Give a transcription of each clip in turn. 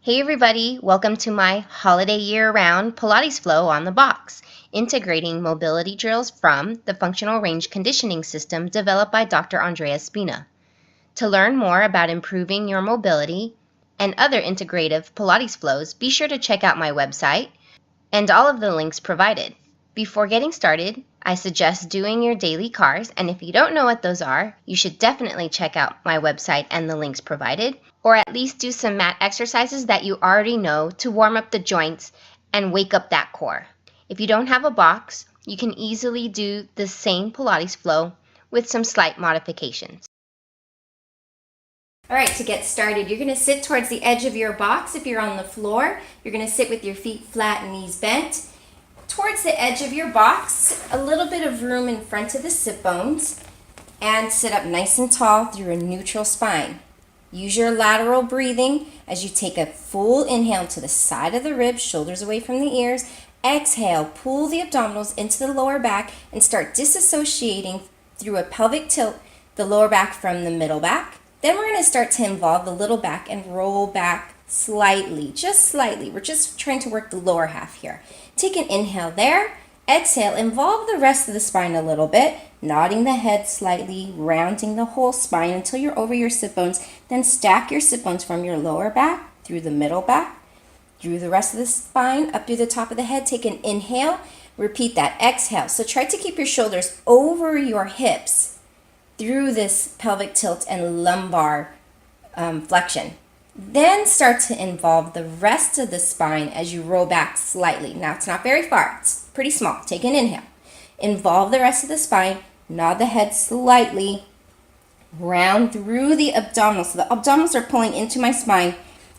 Hey everybody, welcome to my holiday year-round Pilates flow on the box, integrating mobility drills from the functional range conditioning system developed by Dr. Andrea Spina. To learn more about improving your mobility and other integrative Pilates flows, be sure to check out my website and all of the links provided. Before getting started, I suggest doing your daily cars, and if you don't know what those are, you should definitely check out my website and the links provided, or at least do some mat exercises that you already know to warm up the joints and wake up that core. If you don't have a box, you can easily do the same Pilates flow with some slight modifications. All right, to get started, you're going to sit towards the edge of your box. If you're on the floor, you're going to sit with your feet flat and knees bent. Towards the edge of your box, a little bit of room in front of the sit bones, and sit up nice and tall through a neutral spine. Use your lateral breathing as you take a full inhale to the side of the ribs, shoulders away from the ears. Exhale, pull the abdominals into the lower back and start disassociating through a pelvic tilt the lower back from the middle back. Then we're going to start to involve the little back and roll back slightly, just slightly. We're just trying to work the lower half here. Take an inhale there. Exhale, involve the rest of the spine a little bit, nodding the head slightly, rounding the whole spine until you're over your sit bones. Then stack your sit bones from your lower back through the middle back, through the rest of the spine, up through the top of the head. Take an inhale. Repeat that. Exhale. So try to keep your shoulders over your hips through this pelvic tilt and lumbar flexion. Then start to involve the rest of the spine as you roll back slightly. Now it's not very far, it's pretty small. Take an inhale. Involve the rest of the spine, nod the head slightly, round through the abdominals. So the abdominals are pulling into my spine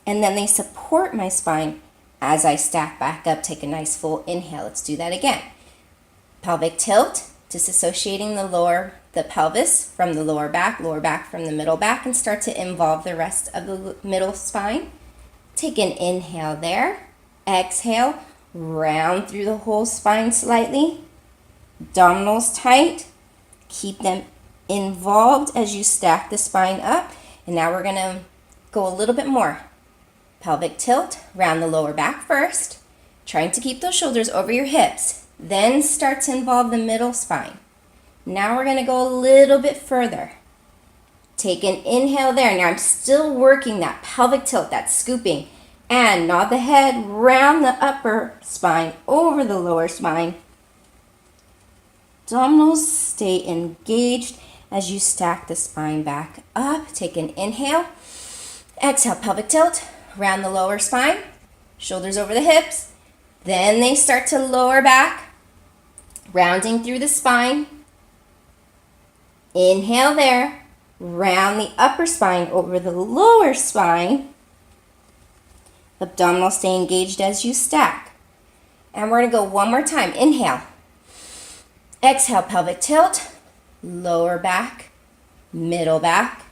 and then they support my spine as I stack back up. Take a nice full inhale. Let's do that again. Pelvic tilt, disassociating the pelvis from the lower back from the middle back, and start to involve the rest of the middle spine. Take an inhale there. Exhale, round through the whole spine slightly. Abdominals tight. Keep them involved as you stack the spine up. And now we're going to go a little bit more. Pelvic tilt, round the lower back first, trying to keep those shoulders over your hips. Then start to involve the middle spine. Now we're going to go a little bit further. Take an inhale there. Now I'm still working that pelvic tilt, that scooping. And nod the head, round the upper spine, over the lower spine. Abdominals stay engaged as you stack the spine back up. Take an inhale. Exhale, pelvic tilt, round the lower spine, shoulders over the hips. Then they start to lower back, rounding through the spine. Inhale there, round the upper spine over the lower spine. Abdominals stay engaged as you stack. And we're going to go one more time. Inhale. Exhale, pelvic tilt, lower back, middle back.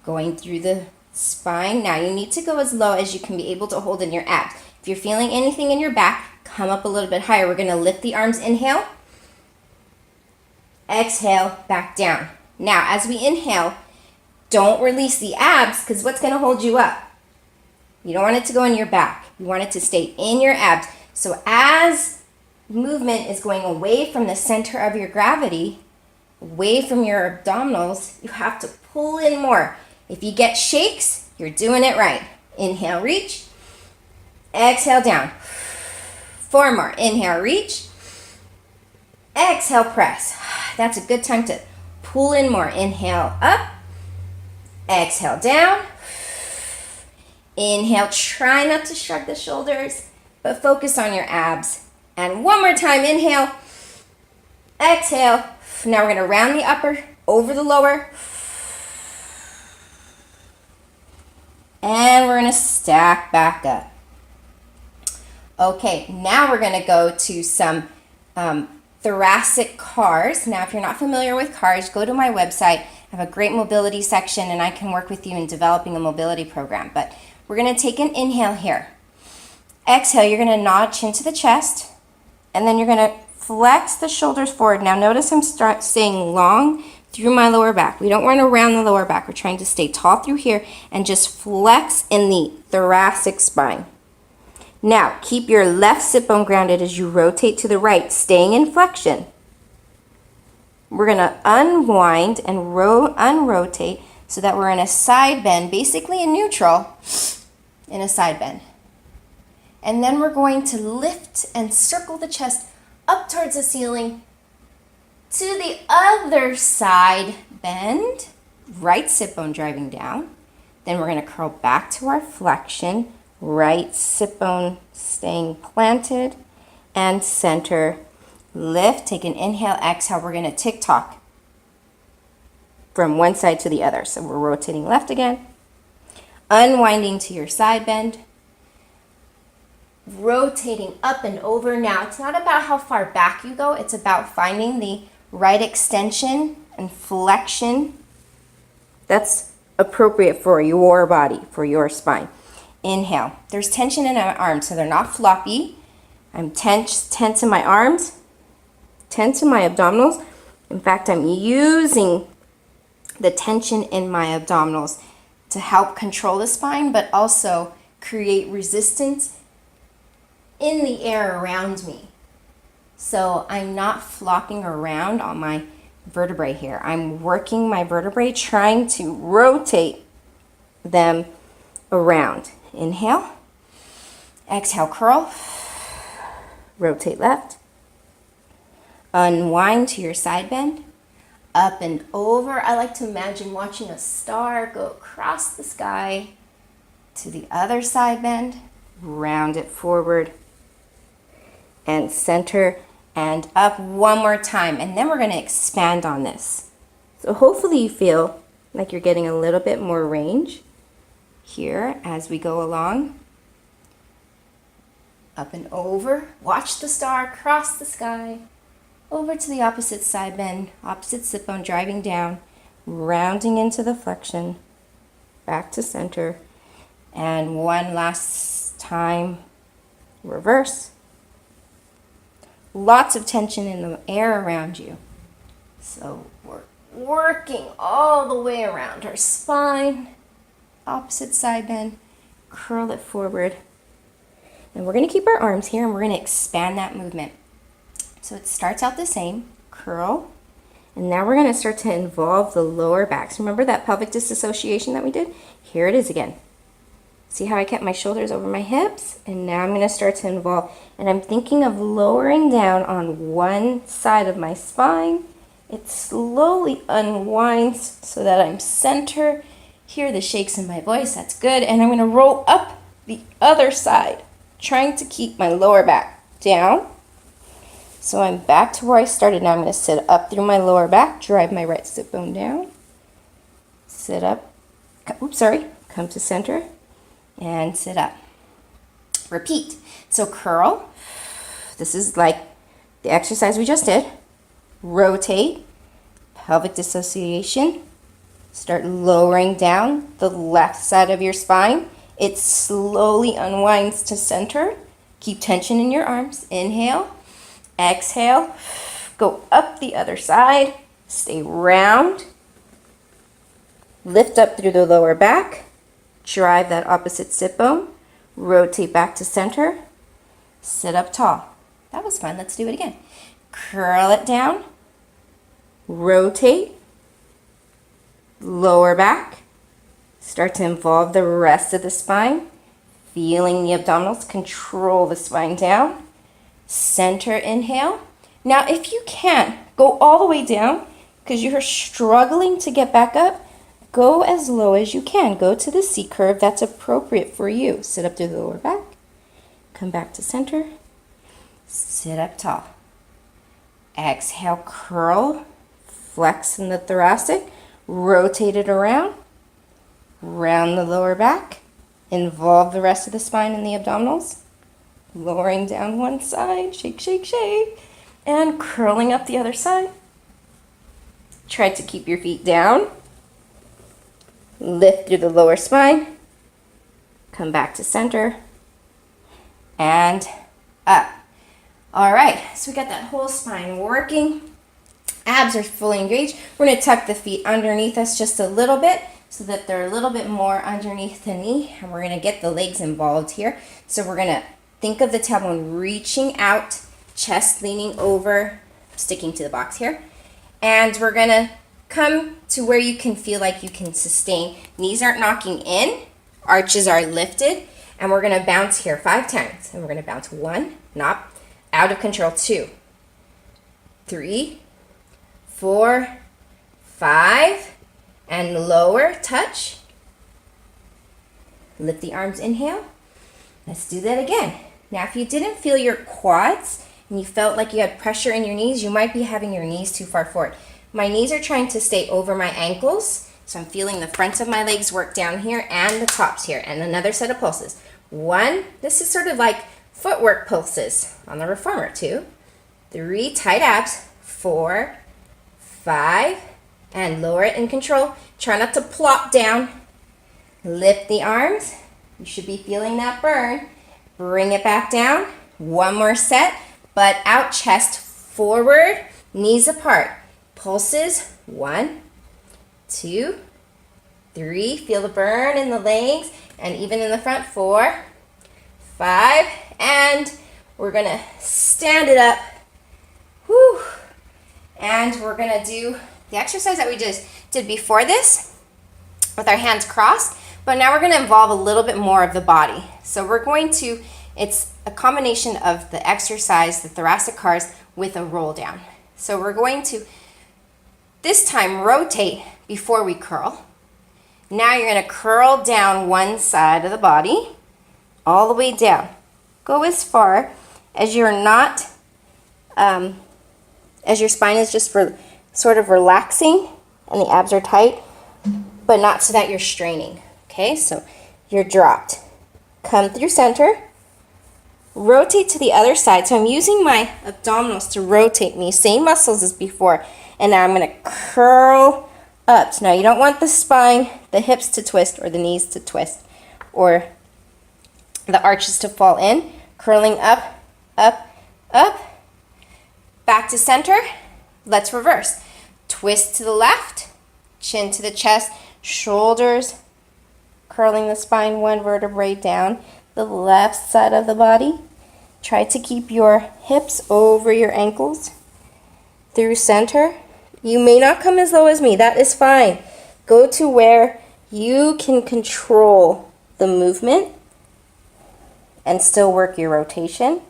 Going through the spine. Now you need to go as low as you can be able to hold in your abs. If you're feeling anything in your back, come up a little bit higher. We're going to lift the arms. Inhale. Exhale, back down. Now, as we inhale, don't release the abs, because what's going to hold you up? You don't want it to go in your back. You want it to stay in your abs. So as movement is going away from the center of your gravity, away from your abdominals, you have to pull in more. If you get shakes, you're doing it right. Inhale, reach. Exhale, down. 4 more. Inhale, reach. Exhale, press. That's a good time to pull in more. Inhale, up. Exhale, down. Inhale, try not to shrug the shoulders, but focus on your abs. And one more time, inhale. Exhale. Now we're going to round the upper over the lower. And we're going to stack back up. Okay, now we're going to go to some thoracic cars. Now, if you're not familiar with cars, go to my website. I have a great mobility section, and I can work with you in developing a mobility program. But we're going to take an inhale here. Exhale, you're going to nod chin to the chest, and then you're going to flex the shoulders forward. Now, notice I'm staying long through my lower back. We don't want to round the lower back. We're trying to stay tall through here and just flex in the thoracic spine. Now, keep your left sit bone grounded as you rotate to the right, staying in flexion. We're going to unwind and unrotate so that we're in a side bend, basically in neutral, in a side bend. And then we're going to lift and circle the chest up towards the ceiling to the other side bend, right sit bone driving down. Then we're going to curl back to our flexion, right sit bone staying planted, and center. Lift, take an inhale, exhale. We're going to tick-tock from one side to the other. So we're rotating left again, unwinding to your side bend, rotating up and over. Now, it's not about how far back you go. It's about finding the right extension and flexion that's appropriate for your body, for your spine. Inhale. There's tension in my arms, so they're not floppy. I'm tense in my arms, tense in my abdominals. In fact, I'm using the tension in my abdominals to help control the spine, but also create resistance in the air around me. So I'm not flopping around on my vertebrae here. I'm working my vertebrae, trying to rotate them around. Inhale, exhale, curl, rotate left, unwind to your side bend, up and over. I like to imagine watching a star go across the sky to the other side bend, round it forward, and center, and up one more time. And then we're going to expand on this. So hopefully you feel like you're getting a little bit more range here as we go along. Up and over. Watch the star cross the sky. Over to the opposite side bend, opposite sit bone driving down, rounding into the flexion, back to center, and one last time, reverse. Lots of tension in the air around you. So we're working all the way around our spine, opposite side bend, curl it forward. And we're going to keep our arms here and we're going to expand that movement. So it starts out the same, curl, and now we're going to start to involve the lower back. So remember that pelvic disassociation that we did? Here it is again. See how I kept my shoulders over my hips? And now I'm going to start to involve, and I'm thinking of lowering down on one side of my spine. It slowly unwinds so that I'm center. Hear the shakes in my voice, that's good. And I'm going to roll up the other side, trying to keep my lower back down. So I'm back to where I started. Now I'm going to sit up through my lower back, drive my right sit bone down, sit up, come to center, and sit up. Repeat. So curl. This is like the exercise we just did. Rotate, pelvic dissociation. Start lowering down the left side of your spine. It slowly unwinds to center. Keep tension in your arms. Inhale. Exhale, go up the other side, stay round, lift up through the lower back, drive that opposite sit bone, rotate back to center, sit up tall. That was fun, let's do it again. Curl it down, rotate, lower back, start to involve the rest of the spine, feeling the abdominals, control the spine down. Center, inhale. Now, if you can, go all the way down because you're struggling to get back up. Go as low as you can. Go to the C curve that's appropriate for you. Sit up through the lower back. Come back to center. Sit up tall. Exhale, curl. Flex in the thoracic. Rotate it around. Round the lower back. Involve the rest of the spine in the abdominals. Lowering down one side, shake, shake, shake, and curling up the other side. Try to keep your feet down. Lift through the lower spine. Come back to center. And up. All right, so we got that whole spine working. abs are fully engaged. We're going to tuck the feet underneath us just a little bit so that they're a little bit more underneath the knee, and we're going to get the legs involved here. So we're going to think of the tailbone reaching out, chest leaning over, sticking to the box here, and we're going to come to where you can feel like you can sustain. Knees aren't knocking in, arches are lifted, and we're going to bounce here 5 times. And we're going to bounce 1, not out of control, 2, 3, 4, 5, and lower, touch. Lift the arms, inhale. Let's do that again. Now, if you didn't feel your quads and you felt like you had pressure in your knees, you might be having your knees too far forward. My knees are trying to stay over my ankles, so I'm feeling the fronts of my legs work down here and the tops here. And another set of pulses. 1, this is sort of like footwork pulses on the reformer. 2, 3, tight abs. 4, 5, and lower it in control. Try not to plop down. Lift the arms. You should be feeling that burn. Bring it back down. 1 more set. Butt out, chest forward, knees apart. Pulses. 1, 2, 3. Feel the burn in the legs and even in the front. 4, 5, and we're going to stand it up. Whew. And we're going to do the exercise that we just did before this with our hands crossed, but now we're going to involve a little bit more of the body. So we're going to, it's a combination of the exercise, the thoracic cars, with a roll down. So we're going to, this time, rotate before we curl. Now you're going to curl down one side of the body, all the way down. Go as far as you're not, as your spine is just sort of relaxing and the abs are tight, but not so that you're straining. Okay, so you're dropped. Come through center. Rotate to the other side. So I'm using my abdominals to rotate me, same muscles as before. And now I'm going to curl up. So now you don't want the spine, the hips to twist or the knees to twist or the arches to fall in. Curling up, up, up. Back to center. Let's reverse. Twist to the left, chin to the chest, shoulders, curling the spine 1 vertebrae down the left side of the body. Try to keep your hips over your ankles. Through center. You may not come as low as me. That is fine. Go to where you can control the movement and still work your rotation.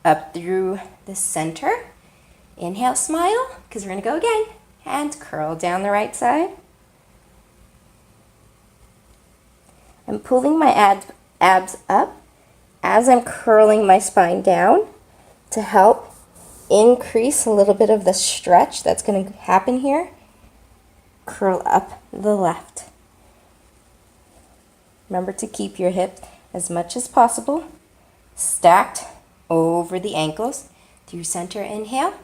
Up through the center. Inhale, smile, because we're going to go again. And curl down the right side. I'm pulling my abs up as I'm curling my spine down to help increase a little bit of the stretch that's going to happen here. Curl up the left. Remember to keep your hips as much as possible stacked over the ankles. Through center, inhale,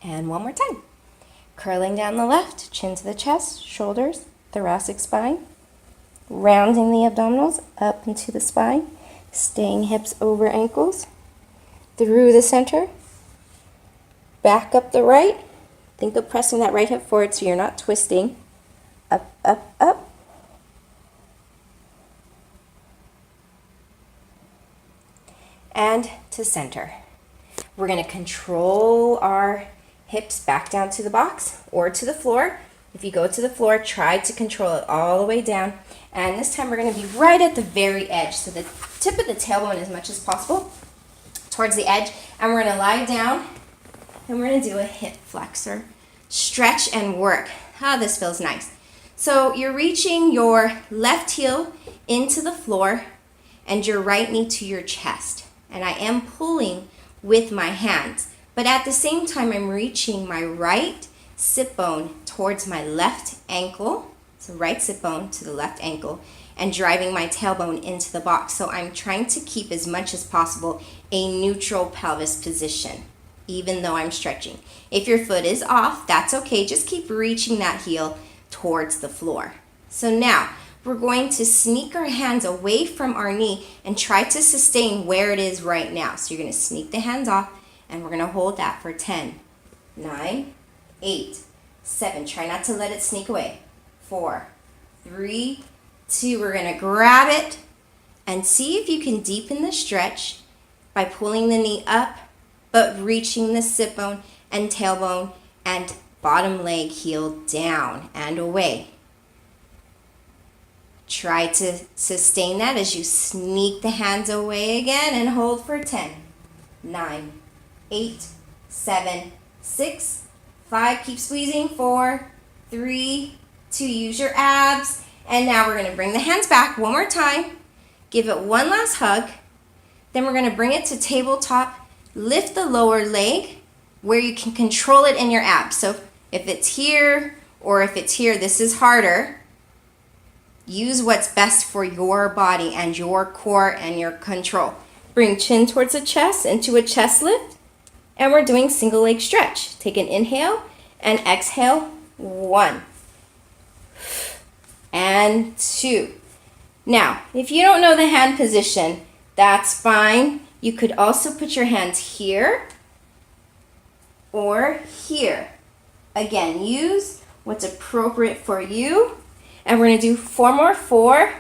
and 1 more time. Curling down the left, chin to the chest, shoulders, thoracic spine. Rounding the abdominals up into the spine, staying hips over ankles. Through the center, back up the right. Think of pressing that right hip forward so you're not twisting. Up, up, up. And to center. We're going to control our hips back down to the box or to the floor. If you go to the floor, try to control it all the way down. And this time we're going to be right at the very edge. So the tip of the tailbone as much as possible towards the edge. And we're going to lie down and we're going to do a hip flexor. Stretch and work. Ah, this feels nice. So you're reaching your left heel into the floor and your right knee to your chest. And I am pulling with my hands. But at the same time, I'm reaching my right sit bone towards my left ankle. So right sit bone to the left ankle and driving my tailbone into the box. So I'm trying to keep as much as possible a neutral pelvis position, even though I'm stretching. If your foot is off, that's okay. Just keep reaching that heel towards the floor. So now we're going to sneak our hands away from our knee and try to sustain where it is right now. So you're going to sneak the hands off and we're going to hold that for 10, 9, 8, 7. Try not to let it sneak away. 4, 3, 2. We're going to grab it and see if you can deepen the stretch by pulling the knee up, but reaching the sit bone and tailbone and bottom leg heel down and away. Try to sustain that as you sneak the hands away again and hold for 10, 9, 8, 7, 6, 5. Keep squeezing. 4, 3, 2. Use your abs. And now we're going to bring the hands back one more time. Give it one last hug. Then we're going to bring it to tabletop. Lift the lower leg where you can control it in your abs. So if it's here or if it's here, this is harder. Use what's best for your body and your core and your control. Bring chin towards the chest into a chest lift. And we're doing single leg stretch. Take an inhale and exhale. 1 and 2. Now, if you don't know the hand position, that's fine. You could also put your hands here or here. Again, use what's appropriate for you. And we're going to do 4 more. 4,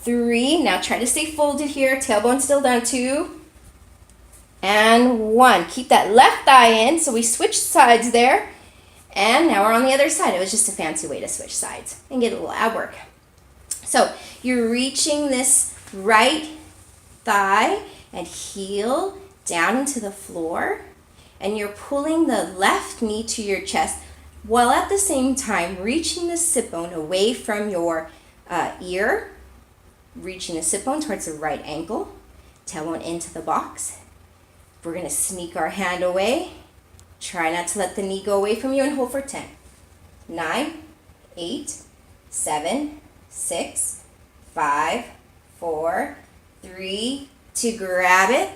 3. Now try to stay folded here. Tailbone still down. 2 and 1. Keep that left thigh in. So we switched sides there. And now we're on the other side. It was just a fancy way to switch sides and get a little ab work. So you're reaching this right thigh and heel down into the floor. And you're pulling the left knee to your chest, while at the same time reaching the sit bone away from your ear, reaching the sit bone towards the right ankle, tailbone into the box. We're going to sneak our hand away. Try not to let the knee go away from you and hold for 10, 9, 8, 7, 6, 5, 4, 3, 2. Grab it.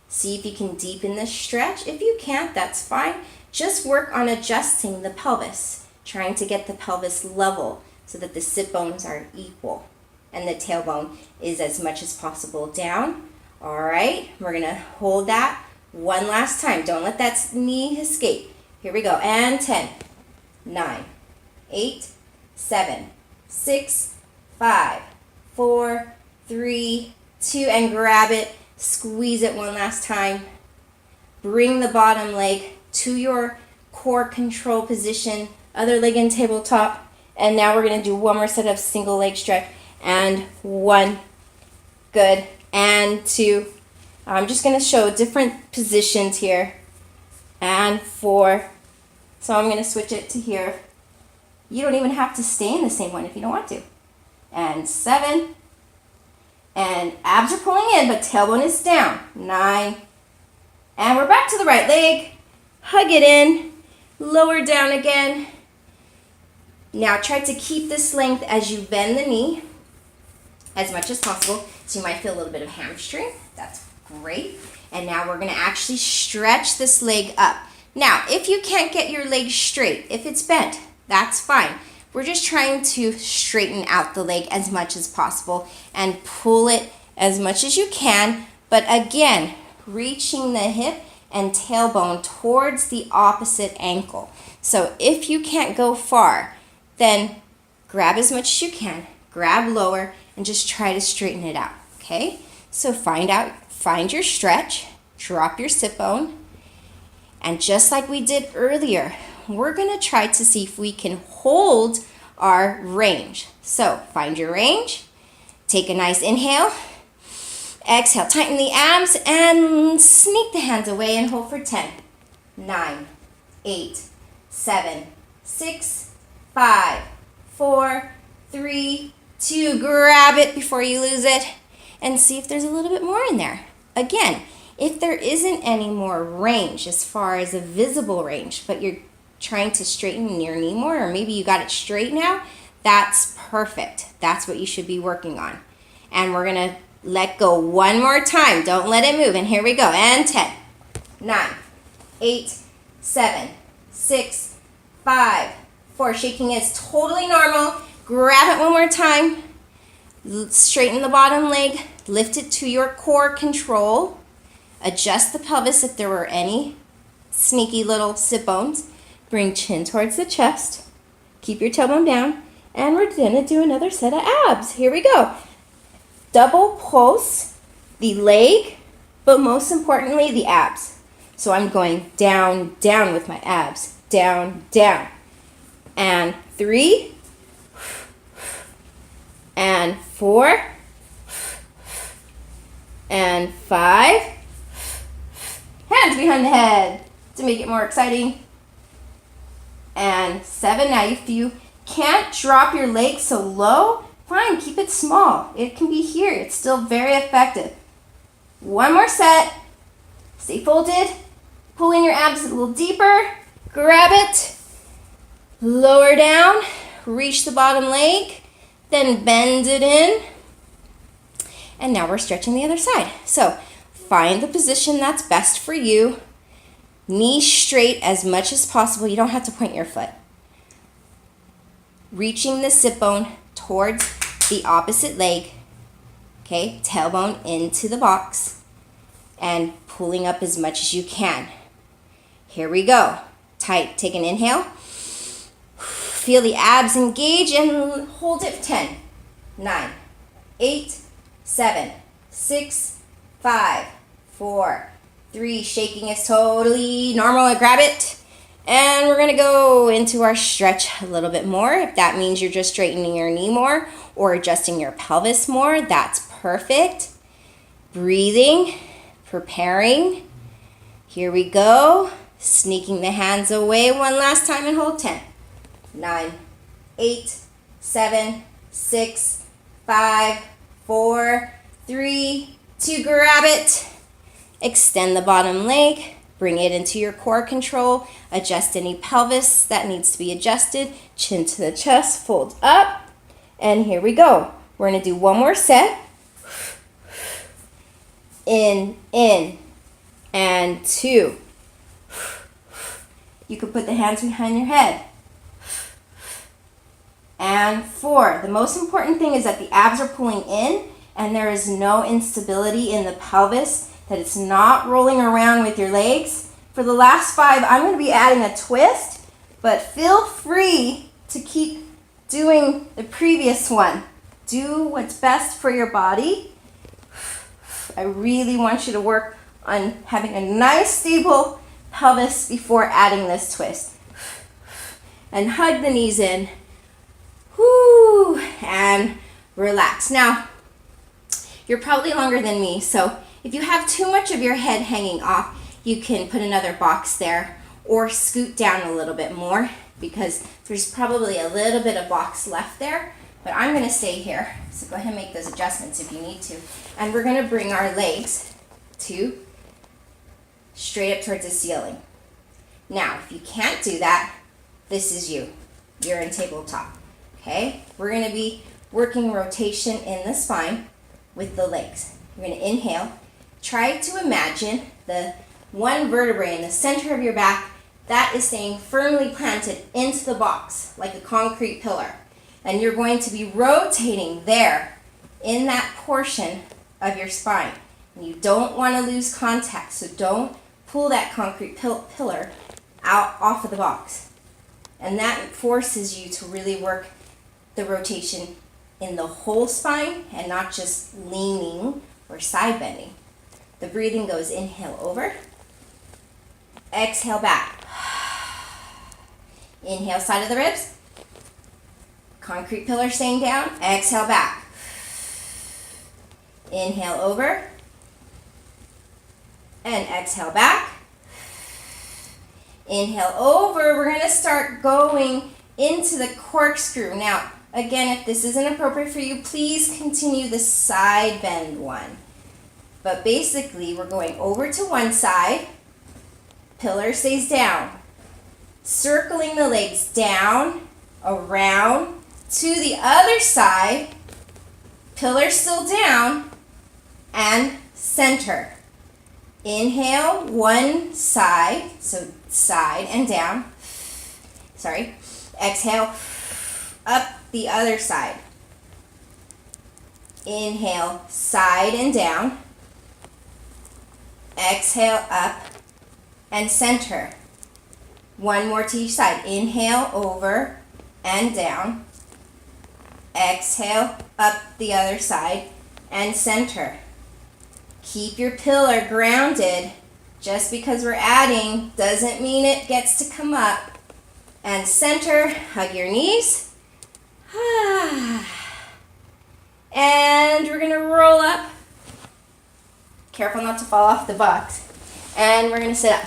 See if you can deepen the stretch. If you can't, that's fine. Just work on adjusting the pelvis, trying to get the pelvis level so that the sit bones are equal and the tailbone is as much as possible down. All right, we're gonna hold that one last time. Don't let that knee escape. Here we go, and 10, 9, 8, 7, 6, 5, 4, 3, 2, and grab it. Squeeze it one last time. Bring the bottom leg to your core control position, other leg in tabletop. And now we're going to do one more set of single leg stretch. And 1, good, and 2. I'm just going to show different positions here. And 4. So I'm going to switch it to here. You don't even have to stay in the same one if you don't want to. And 7. And abs are pulling in, but tailbone is down. 9. And we're back to the right leg. Hug it in. Lower down again. Now try to keep this length as you bend the knee as much as possible. So you might feel a little bit of hamstring. That's great. And now we're going to actually stretch this leg up. Now, if you can't get your leg straight, if it's bent, that's fine. We're just trying to straighten out the leg as much as possible and pull it as much as you can. But again, reaching the hip and tailbone towards the opposite ankle. So if you can't go far, then grab as much as you can, grab lower, and just try to straighten it out, okay? So find your stretch, drop your sit bone, and just like we did earlier, we're gonna try to see if we can hold our range. So find your range, take a nice inhale, exhale, tighten the abs, and sneak the hands away and hold for 10, 9, 8, 7, 6, 5, 4, 3, 2. Grab it before you lose it and see if there's a little bit more in there. Again, if there isn't any more range as far as a visible range, but you're trying to straighten your knee more, or maybe you got it straight now, that's perfect. That's what you should be working on. And we're going to let go one more time. Don't let it move. And here we go. And 10, 9, 8, 7, 6, 5, 4. Shaking is totally normal. Grab it one more time. Straighten the bottom leg. Lift it to your core control. Adjust the pelvis if there were any sneaky little sit bones. Bring chin towards the chest. Keep your tailbone down. And we're gonna do another set of abs. Here we go. Double pulse the leg, but most importantly, the abs. So I'm going down, down with my abs. Down, down. And 3. And 4. And 5. Hands behind the head to make it more exciting. And 7. Now if you can't drop your leg so low, fine, keep it small. It can be here. It's still very effective. One more set. Stay folded. Pull in your abs a little deeper. Grab it. Lower down. Reach the bottom leg. Then bend it in. And now we're stretching the other side. So find the position that's best for you. Knees straight as much as possible. You don't have to point your foot. Reaching the sit bone towards the opposite leg. Okay, tailbone into the box. And pulling up as much as you can. Here we go. Tight. Take an inhale. Feel the abs engage and hold it. 10, 9, 8, 7, 6, 5, 4, 3. Shaking is totally normal. Grab it. And we're going to go into our stretch a little bit more. If that means you're just straightening your knee more or adjusting your pelvis more, that's perfect. Breathing, preparing. Here we go. Sneaking the hands away one last time and hold. 10, 9, 8, 7, 6, 5, 4, 3, 2. Grab it. Extend the bottom leg. Bring it into your core control. Adjust any pelvis that needs to be adjusted. Chin to the chest. Fold up. And here we go. We're going to do one more set. In, and 2. You can put the hands behind your head. And 4. The most important thing is that the abs are pulling in and there is no instability in the pelvis, that it's not rolling around with your legs. For the last 5, I'm going to be adding a twist, but feel free to keep doing the previous one. Do what's best for your body. I really want you to work on having a nice stable pelvis before adding this twist. And hug the knees in. Whoo, and relax. Now, you're probably longer than me, so if you have too much of your head hanging off, you can put another box there or scoot down a little bit more because there's probably a little bit of box left there, but I'm going to stay here. So go ahead and make those adjustments if you need to. And we're going to bring our legs to straight up towards the ceiling. Now, if you can't do that, this is you. You're in tabletop. Okay? We're going to be working rotation in the spine with the legs. You're going to inhale. Try to imagine the one vertebrae in the center of your back that is staying firmly planted into the box like a concrete pillar. And you're going to be rotating there in that portion of your spine. And you don't want to lose contact, so don't pull that concrete pillar out off of the box. And that forces you to really work the rotation in the whole spine and not just leaning or side bending. The breathing goes inhale over, exhale back. Inhale side of the ribs, concrete pillar staying down, exhale back. Inhale over, and exhale back. Inhale over, we're going to start going into the corkscrew. Now, again, if this isn't appropriate for you, please continue the side bend one. But basically, we're going over to one side, pillar stays down, circling the legs down, around, to the other side, pillar still down, and center. Inhale, one side, so side and down. Sorry. Exhale, up the other side. Inhale, side and down. Exhale, up and center. One more to each side. Inhale, over and down. Exhale, up the other side and center. Keep your pillar grounded. Just because we're adding doesn't mean it gets to come up. And center, hug your knees. And we're gonna roll up. Careful not to fall off the box. And we're gonna sit up.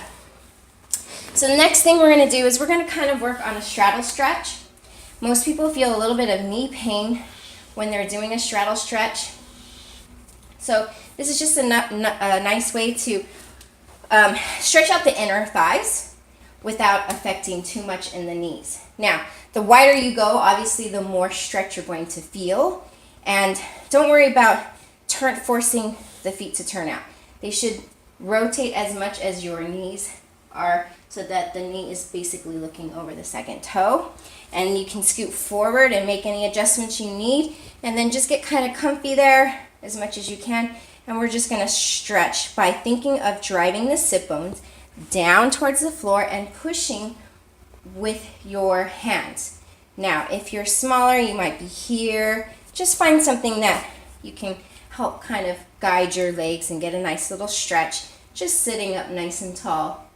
So the next thing we're gonna do is we're gonna kind of work on a straddle stretch. Most people feel a little bit of knee pain when they're doing a straddle stretch. So this is just a nice way to stretch out the inner thighs without affecting too much in the knees. Now, the wider you go, obviously the more stretch you're going to feel. And don't worry about forcing the feet to turn out. They should rotate as much as your knees are so that the knee is basically looking over the second toe. And you can scoot forward and make any adjustments you need. And then just get kind of comfy there as much as you can. And we're just gonna stretch by thinking of driving the sit bones down towards the floor and pushing with your hands. Now, if you're smaller, you might be here. Just find something that you can help kind of guide your legs and get a nice little stretch. Just sitting up nice and tall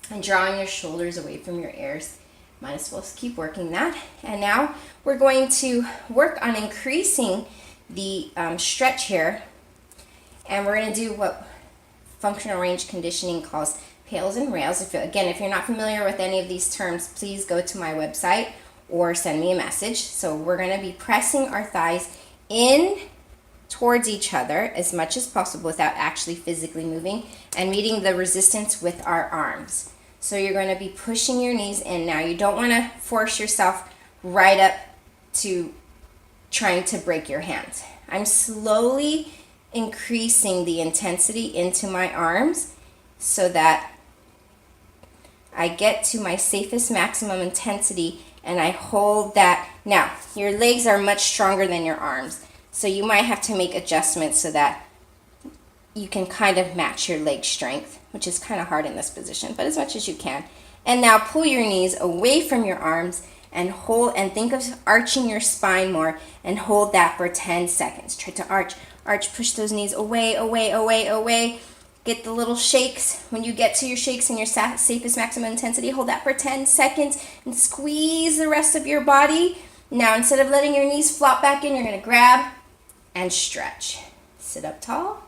and drawing your shoulders away from your ears. Might as well keep working that. And now we're going to work on increasing the stretch here. And we're going to do what functional range conditioning calls pails and rails. If you're not familiar with any of these terms, please go to my website or send me a message. So we're going to be pressing our thighs in towards each other as much as possible without actually physically moving and meeting the resistance with our arms. So you're going to be pushing your knees in. Now, you don't want to force yourself right up to trying to break your hands. I'm slowly increasing the intensity into my arms so that I get to my safest maximum intensity and I hold that. Now, your legs are much stronger than your arms, so you might have to make adjustments so that you can kind of match your leg strength, which is kind of hard in this position, but as much as you can. And now pull your knees away from your arms and hold, and think of arching your spine more and hold that for 10 seconds. Try to arch, push those knees away, away, away, away. Get the little shakes. When you get to your shakes and your safest maximum intensity, hold that for 10 seconds and squeeze the rest of your body. Now, instead of letting your knees flop back in, you're going to grab and stretch. Sit up tall.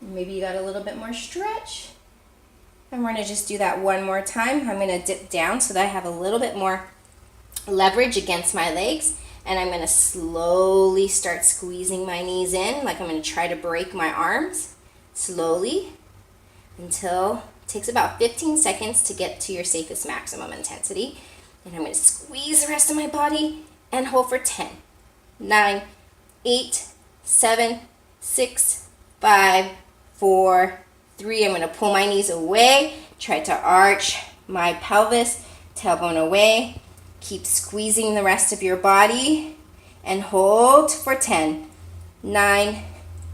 Maybe you got a little bit more stretch. And we're going to just do that one more time. I'm going to dip down so that I have a little bit more leverage against my legs. And I'm going to slowly start squeezing my knees in, like I'm going to try to break my arms. Slowly, until it takes about 15 seconds to get to your safest maximum intensity. And I'm going to squeeze the rest of my body and hold for 10, 9, 8, 7, 6, 5, 4, 3. I'm going to pull my knees away, try to arch my pelvis, tailbone away. Keep squeezing the rest of your body and hold for 10, 9,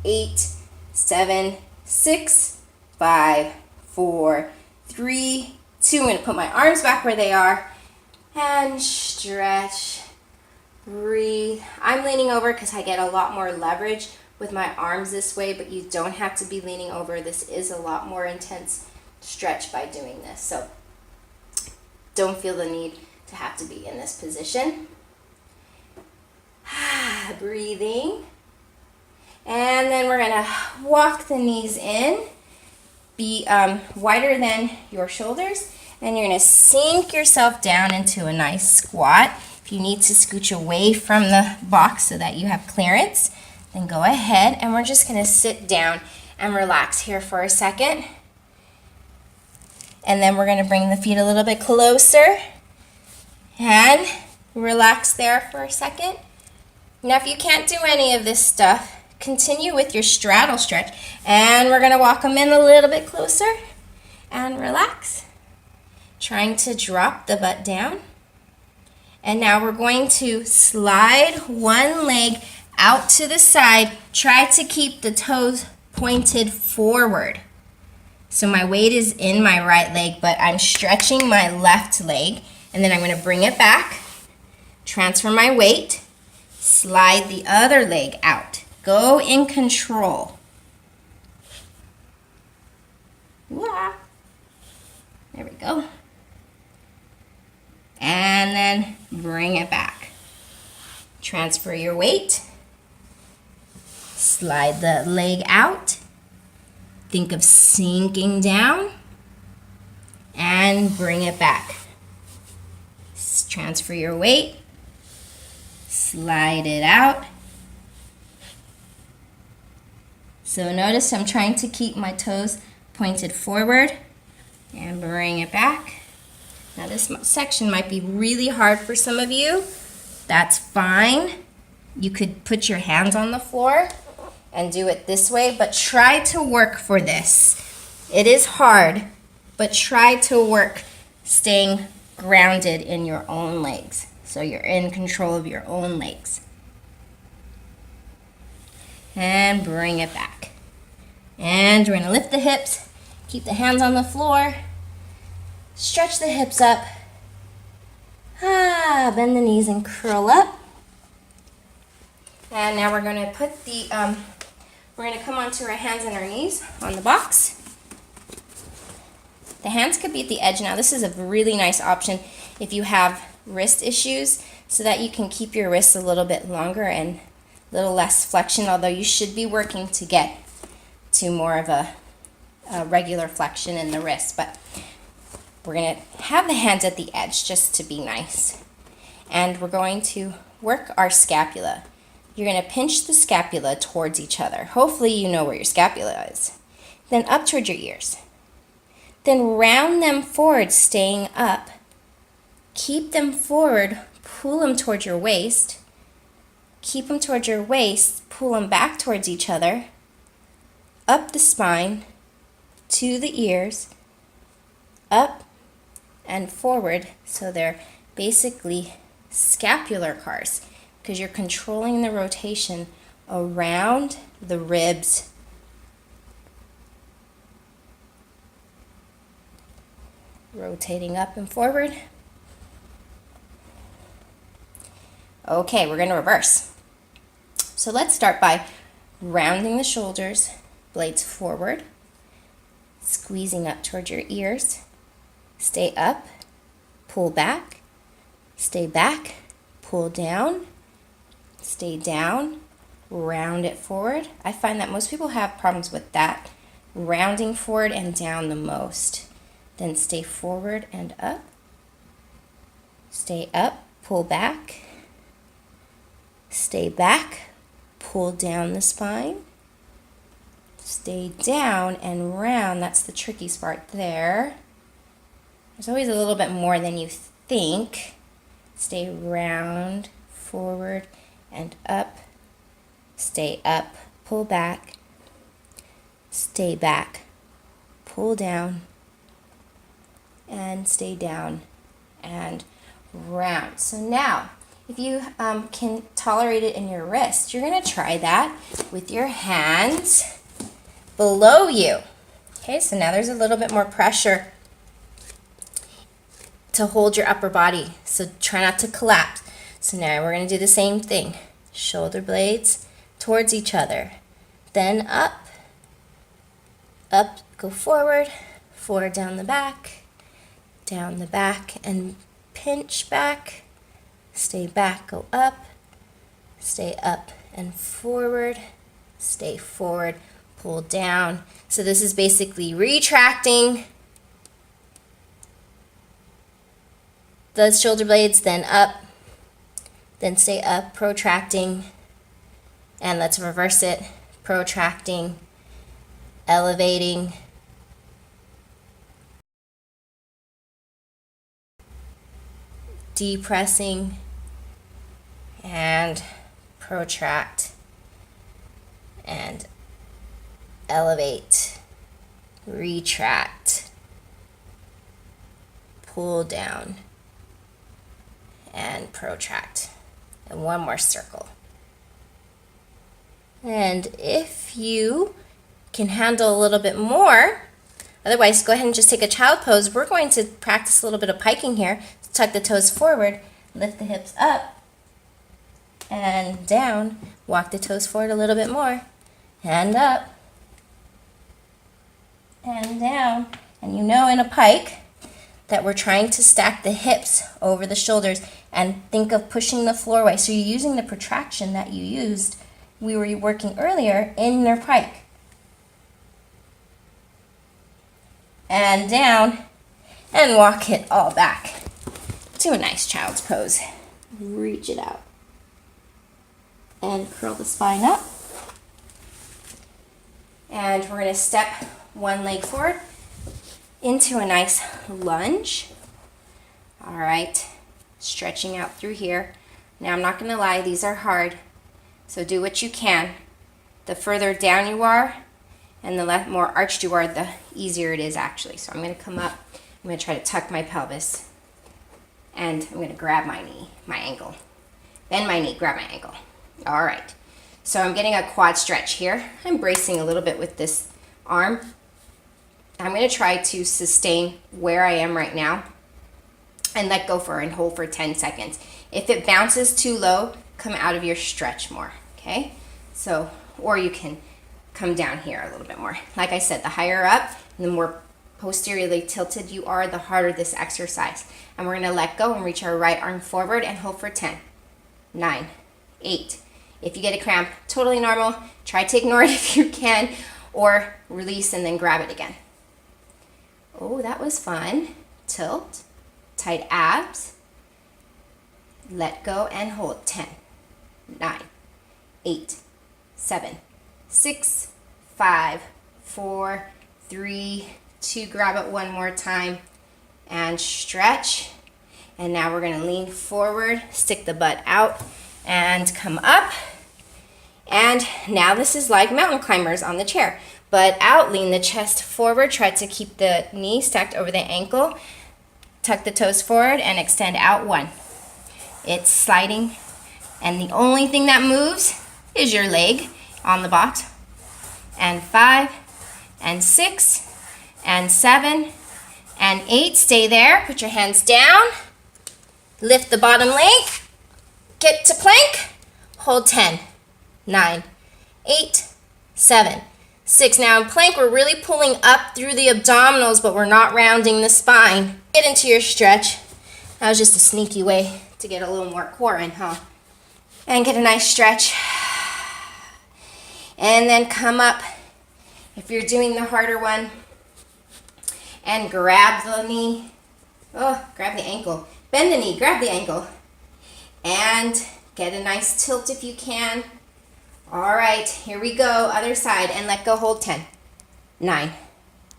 8, 7, 6, 5, 4, 3, 2. I'm going to put my arms back where they are and stretch, breathe. I'm leaning over because I get a lot more leverage with my arms this way, but you don't have to be leaning over. This is a lot more intense stretch by doing this. So don't feel the need to have to be in this position. Breathing. And then we're going to walk the knees in, be wider than your shoulders, and you're going to sink yourself down into a nice squat. If you need to scooch away from the box so that you have clearance, then go ahead, and we're just going to sit down and relax here for a second. And then we're going to bring the feet a little bit closer and relax there for a second. Now, if you can't do any of this stuff, continue with your straddle stretch, and we're going to walk them in a little bit closer and relax, trying to drop the butt down. And now we're going to slide one leg out to the side. Try to keep the toes pointed forward. So my weight is in my right leg, but I'm stretching my left leg, and then I'm going to bring it back, transfer my weight, slide the other leg out. Go in control. There we go. And then bring it back. Transfer your weight. Slide the leg out. Think of sinking down. And bring it back. Transfer your weight. Slide it out. So notice I'm trying to keep my toes pointed forward and bring it back. Now this section might be really hard for some of you. That's fine. You could put your hands on the floor and do it this way, but try to work for this. It is hard, but try to work staying grounded in your own legs. So you're in control of your own legs. And bring it back. And we're going to lift the hips, keep the hands on the floor, stretch the hips up, bend the knees and curl up. And now we're going to put we're going to come onto our hands and our knees on the box. The hands could be at the edge now. This is a really nice option if you have wrist issues, so that you can keep your wrists a little bit longer and a little less flexion, although you should be working to get to more of a regular flexion in the wrist. But we're going to have the hands at the edge just to be nice. And we're going to work our scapula. You're going to pinch the scapula towards each other. Hopefully you know where your scapula is. Then up towards your ears. Then round them forward, staying up. Keep them forward, pull them towards your waist. Keep them towards your waist, pull them back towards each other. Up the spine, to the ears, up and forward. So they're basically scapular cars, because you're controlling the rotation around the ribs. Rotating up and forward. Okay, we're going to reverse. So let's start by rounding the shoulders, blades forward, squeezing up towards your ears. Stay up, pull back, stay back, pull down, stay down, round it forward. I find that most people have problems with that, rounding forward and down the most. Then stay forward and up, stay up, pull back, stay back, pull down the spine, stay down and round. That's the tricky part there. There's always a little bit more than you think. Stay round, forward, and up. Stay up, pull back, stay back, pull down, and stay down and round. So now, if you can tolerate it in your wrist, you're going to try that with your hands below you. Okay, so now there's a little bit more pressure to hold your upper body, so try not to collapse. So now we're going to do the same thing. Shoulder blades towards each other. Then up, go forward, forward down the back, and pinch back. Stay back, go up, stay up and forward, stay forward, pull down. So this is basically retracting the shoulder blades, then up, then stay up, protracting, and let's reverse it, protracting, elevating, depressing, and protract, and elevate, retract, pull down, and protract. And one more circle. And if you can handle a little bit more, Otherwise, go ahead and just take a child pose. We're going to practice a little bit of piking here. Tuck the toes forward, lift the hips up and down. Walk the toes forward a little bit more. And up and down. And you know in a pike that we're trying to stack the hips over the shoulders and think of pushing the floor away. So you're using the protraction that you used, we were working earlier in your pike. And down, and walk it all back to a nice child's pose. Reach it out. And curl the spine up. And we're going to step one leg forward into a nice lunge. All right, stretching out through here. Now I'm not going to lie, these are hard, so do what you can. The further down you are and the more arched you are, the easier it is actually. So I'm going to come up, I'm going to try to tuck my pelvis, and I'm going to grab my knee, my ankle. Bend my knee, grab my ankle. All right, so I'm getting a quad stretch here. I'm bracing a little bit with this arm. I'm going to try to sustain where I am right now and let go and hold for 10 seconds. If it bounces too low, come out of your stretch more, okay? So, or you can come down here a little bit more. Like I said, the higher up and the more posteriorly tilted you are, the harder this exercise. And we're going to let go and reach our right arm forward and hold for 10, 9, 8. If you get a cramp, totally normal. Try to ignore it if you can, or release and then grab it again. Oh, that was fun. Tilt, tight abs, let go and hold. 10, 9, 8, 7, 6, 5, 4, 3, 2. Grab it one more time and stretch. And now we're going to lean forward, stick the butt out, and come up. And now this is like mountain climbers on the chair. But out, lean the chest forward, try to keep the knee stacked over the ankle, tuck the toes forward and extend out. 1. It's sliding, and the only thing that moves is your leg on the box. And 5, and 6, and 7, and 8. Stay there, put your hands down, lift the bottom leg, get to plank, hold. 10, 9, 8, 7, 6. Now in plank, we're really pulling up through the abdominals, but we're not rounding the spine. Get into your stretch. That was just a sneaky way to get a little more core in, huh? And get a nice stretch. And then come up, if you're doing the harder one, and grab the knee. Oh, grab the ankle. Bend the knee, grab the ankle. And get a nice tilt if you can. All right, here we go, other side, and let go, hold. 10, 9,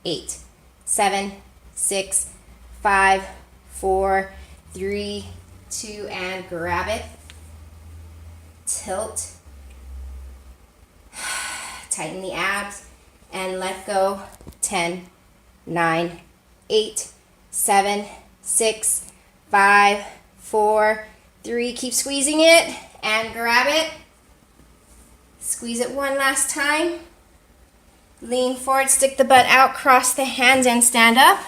8, 7, 6, 5, 4, 3, 2, and grab it. Tilt. Tighten the abs, and let go. 10, 9, 8, 7, 6, 5, 4, 3. Keep squeezing it, and grab it. Squeeze it one last time. Lean forward, stick the butt out, cross the hands, and stand up.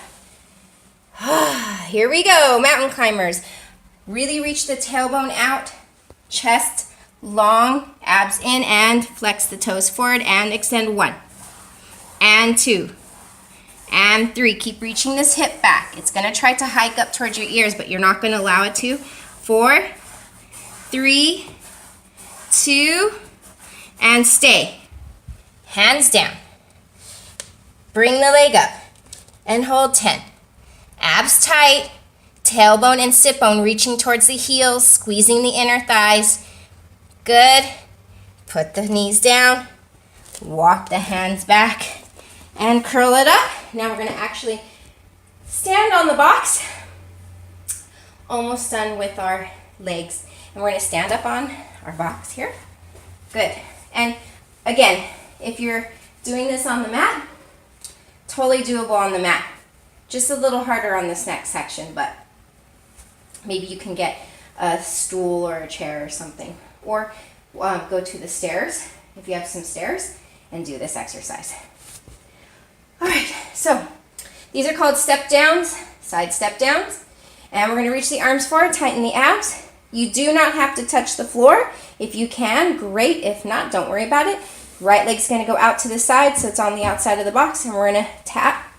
Here we go, mountain climbers. Really reach the tailbone out, chest long, abs in, and flex the toes forward and extend. 1, and 2, and 3. Keep reaching this hip back. It's going to try to hike up towards your ears, but you're not going to allow it to. 4, 3, 2, and stay. Hands down. Bring the leg up and hold. 10. Abs tight, tailbone and sit bone reaching towards the heels, squeezing the inner thighs. Good. Put the knees down, walk the hands back, and curl it up. Now we're going to actually stand on the box. Almost done with our legs. And we're going to stand up on our box here. Good. And again, if you're doing this on the mat, totally doable on the mat. Just a little harder on this next section, but maybe you can get a stool or a chair or something. Or go to the stairs, if you have some stairs, and do this exercise. All right, so These are called step downs, side step downs. And we're going to reach the arms forward, tighten the abs. You do not have to touch the floor. If you can, great. If not, don't worry about it. Right leg's going to go out to the side, so it's on the outside of the box, and we're going to tap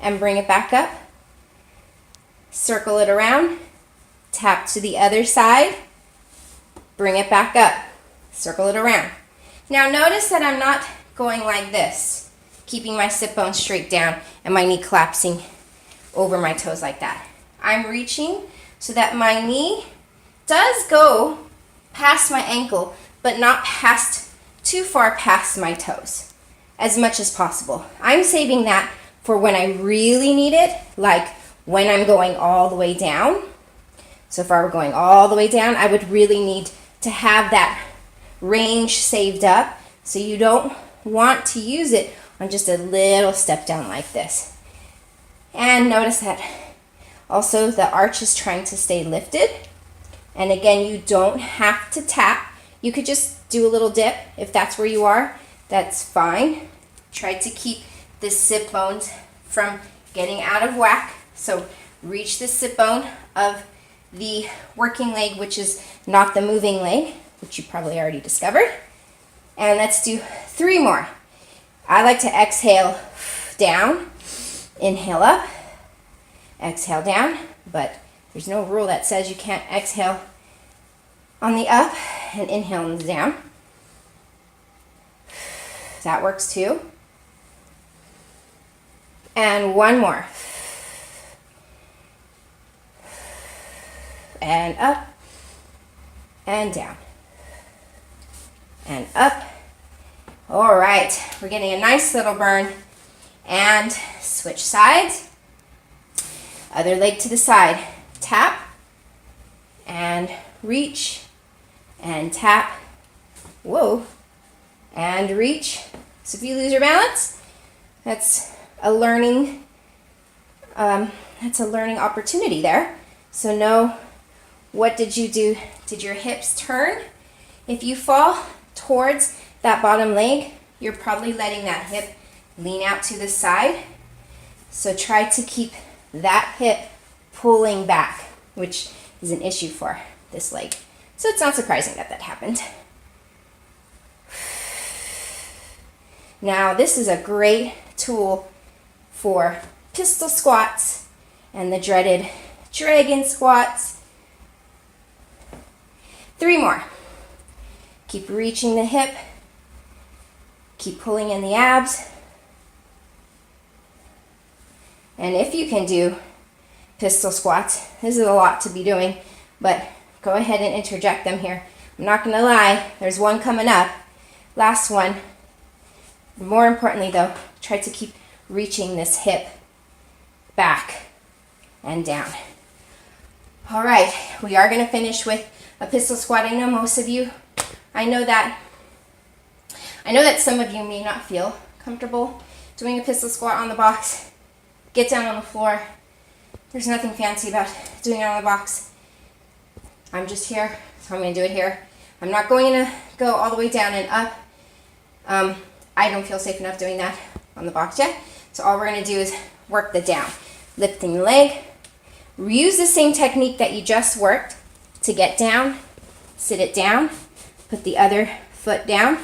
and bring it back up. Circle it around, tap to the other side, bring it back up, circle it around. Now notice that I'm not going like this, keeping my sit bone straight down and my knee collapsing over my toes like that. I'm reaching so that my knee does go past my ankle, but not too far past my toes, as much as possible. I'm saving that for when I really need it, like when I'm going all the way down. So if I were going all the way down, I would really need to have that range saved up, so you don't want to use it on just a little step down like this. And notice that also the arch is trying to stay lifted. And again, you don't have to tap. You could just do a little dip if that's where you are. That's fine. Try to keep the sit bones from getting out of whack. So reach the sit bone of the working leg, which is not the moving leg, which you probably already discovered. And let's do 3 more. I like to exhale down, inhale up, exhale down, but there's no rule that says you can't exhale on the up and inhale on the down. That works too. And 1 more. And up, and down, and up. All right, we're getting a nice little burn. And switch sides. Other leg to the side. Tap, and reach, and tap. Whoa, and reach. So if you lose your balance, that's a learning opportunity there. So know, what did you do? Did your hips turn? If you fall towards that bottom leg, you're probably letting that hip lean out to the side. So try to keep that hip pulling back, which is an issue for this leg. So it's not surprising that that happened. Now this is a great tool for pistol squats and the dreaded dragon squats. 3 more. Keep reaching the hip. Keep pulling in the abs. And if you can do pistol squats, this is a lot to be doing, but go ahead and interject them here. I'm not going to lie, there's one coming up. Last one. More importantly though, try to keep reaching this hip back and down. All right, we are going to finish with a pistol squat. I know most of you, I know that some of you may not feel comfortable doing a pistol squat on the box. Get down on the floor. There's nothing fancy about doing it on the box. I'm just here, so I'm going to do it here. I'm not going to go all the way down and up. I don't feel safe enough doing that on the box yet. So all we're going to do is work the down. Lifting the leg. Use the same technique that you just worked to get down. Sit it down. Put the other foot down.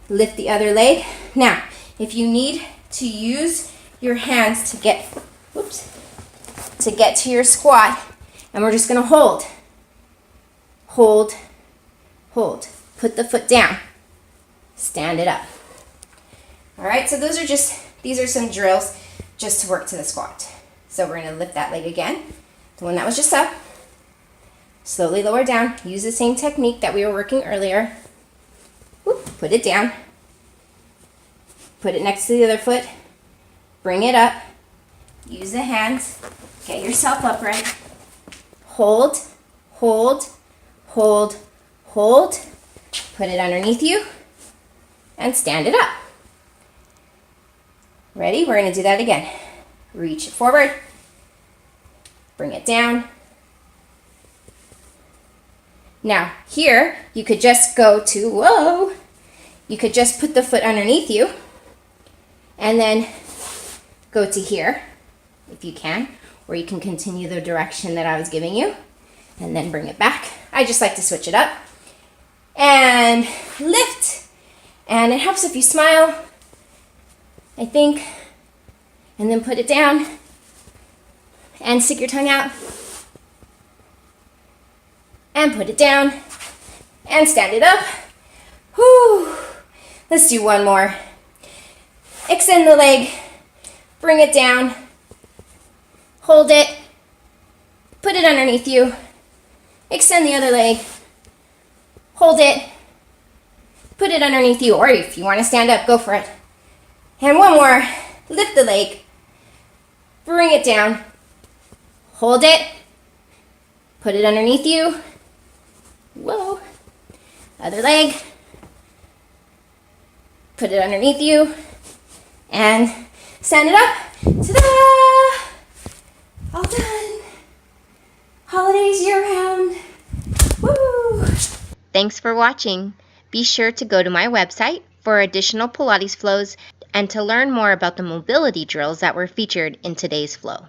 Lift the other leg. Now, if you need to use your hands to get to your squat, and we're just going to hold. Hold, hold. Put the foot down. Stand it up. All right, so these are some drills just to work to the squat. So we're going to lift that leg again, the one that was just up. Slowly lower down. Use the same technique that we were working earlier. Whoop, put it down. Put it next to the other foot. Bring it up. Use the hands. Get yourself upright. Hold, hold, hold, hold. Put it underneath you and stand it up. Ready? We're going to do that again. Reach it forward. Bring it down. Now, here, you could just go to, you could just put the foot underneath you and then go to here if you can, or you can continue the direction that I was giving you and then bring it back. I just like to switch it up. And lift. And it helps if you smile, I think. And then put it down and stick your tongue out and put it down and stand it up. Whew. Let's do one more. Extend the leg, bring it down, hold it, put it underneath you, extend the other leg, hold it, put it underneath you, or if you want to stand up, go for it. And one more, lift the leg, bring it down, hold it, put it underneath you, whoa, other leg, put it underneath you, and stand it up. Ta-da! All done. Holidays year round. Woo! Thanks for watching. Be sure to go to my website for additional Pilates flows and to learn more about the mobility drills that were featured in today's flow.